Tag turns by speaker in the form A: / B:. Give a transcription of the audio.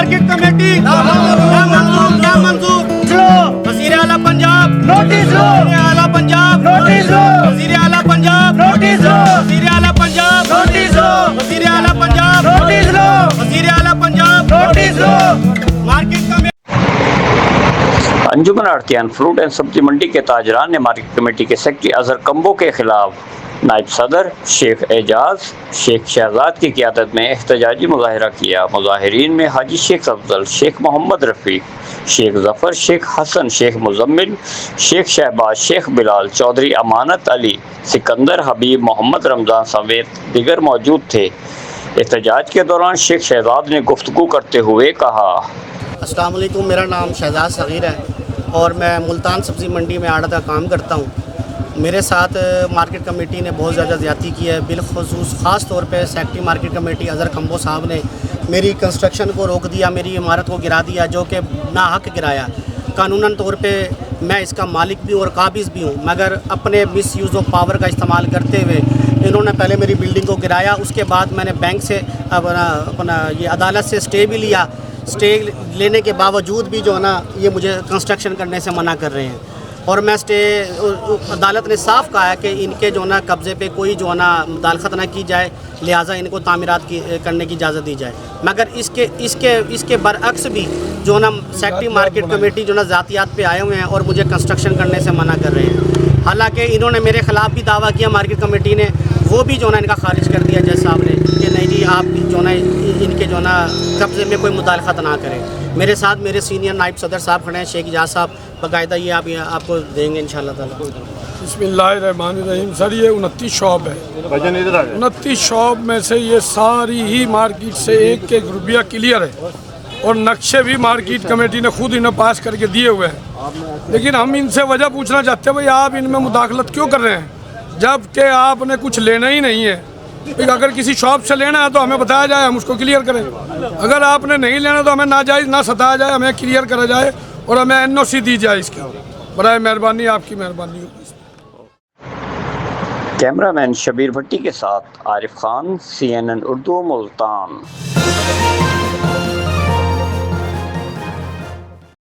A: Market committee منظور وزیر اعلیٰ Punjab notice لو، وزیر اعلیٰ پنجاب نوٹس لو، وزیر اعلیٰ پنجاب نوٹس لو، وزیر اعلیٰ پنجاب نوٹس لو، وزیر اعلیٰ پنجاب نوٹس لو، وزیر اعلیٰ پنجاب نوٹس لو۔ مارکیٹ کمیٹی
B: انجمن آڑتیان فروٹ اینڈ سبزی منڈی کے تاجران نے مارکیٹ کمیٹی کے سیکرٹری اظہر کمبو کے خلاف نائب صدر شیخ اعجاز شیخ شہزاد کی قیادت میں احتجاجی مظاہرہ کیا۔ مظاہرین میں حاجی شیخ افضل، شیخ محمد رفیق، شیخ ظفر، شیخ حسن، شیخ مزمل، شیخ شہباز، شیخ بلال، چودھری امانت علی، سکندر حبیب، محمد رمضان سمیت دیگر موجود تھے۔ احتجاج کے دوران شیخ شہزاد نے گفتگو کرتے ہوئے کہا:
C: السلام علیکم، میرا نام شہزاد صغیر ہے اور میں ملتان سبزی منڈی میں آڑت کا کام کرتا ہوں۔ میرے ساتھ مارکیٹ کمیٹی نے بہت زیادہ زیادتی کی ہے، بالخصوص خاص طور پہ secretary market committee Azhar Kumbo صاحب نے میری کنسٹرکشن کو روک دیا، میری عمارت کو گرا دیا، جو کہ ناحق گرایا۔ قانوناً طور پہ میں اس کا مالک بھی ہوں اور قابض بھی ہوں، مگر اپنے مس یوز آف پاور کا استعمال کرتے ہوئے انہوں نے پہلے میری بلڈنگ کو گرایا، اس کے بعد میں نے بینک سے اپنا یہ عدالت سے اسٹے بھی لیا۔ اسٹے لینے کے باوجود بھی جو ہے نا یہ مجھے کنسٹرکشن کرنے سے منع کر رہے ہیں، اور میں عدالت نے صاف کہا ہے کہ ان کے جو ہے نا قبضے پہ کوئی جو ہے نا مداخلت نہ کی جائے، لہٰذا ان کو تعمیرات کرنے کی اجازت دی جائے۔ مگر اس کے برعکس بھی جو ہے نا سیکرٹری مارکیٹ کمیٹی جو ہے نا ذاتیات پہ آئے ہوئے ہیں اور مجھے کنسٹرکشن کرنے سے منع کر رہے ہیں۔ حالانکہ انہوں نے میرے خلاف بھی دعویٰ کیا مارکیٹ کمیٹی نے، وہ بھی جو ہے نا ان کا خارج کر دیا جج صاحب نے کہ نہیں جی آپ جو ہے نا ان کے جو ہے نا قبضے میں کوئی مداخلت نہ کریں۔ میرے ساتھ میرے سینئر نائب صدر صاحب کھڑے ہیں، شیخ اعجاز صاحب، باقاعدہ یہ آپ کو دیں گے انشاءاللہ تعالیٰ۔
D: بسم اللہ الرحمن الرحیم۔ سر یہ 29 شاپ ہے، 29 شاپ میں سے یہ ساری ہی مارکیٹ سے ایک ایک روپیہ کلیئر ہے، اور نقشے بھی مارکیٹ کمیٹی نے خود انہیں پاس کر کے دیے ہوئے ہیں۔ لیکن ہم ان سے وجہ پوچھنا چاہتے ہیں بھائی آپ ان میں مداخلت کیوں کر رہے ہیں جب کہ آپ نے کچھ لینا ہی نہیں ہے؟ اگر کسی شاپ سے لینا ہے تو ہمیں بتایا جائے، ہم اس کو کلیئر کریں۔ اگر آپ نے نہیں لینا تو ہمیں ناجائز نہ ستایا جائے، ہمیں کلیئر کرا جائے اور ہمیں NOC دی جائے اس کی۔ برائے مہربانی آپ کی مہربانی ہوگی۔
B: کیمرہ مین شبیر بھٹی کے ساتھ عارف خان، CNN اردو، ملتان۔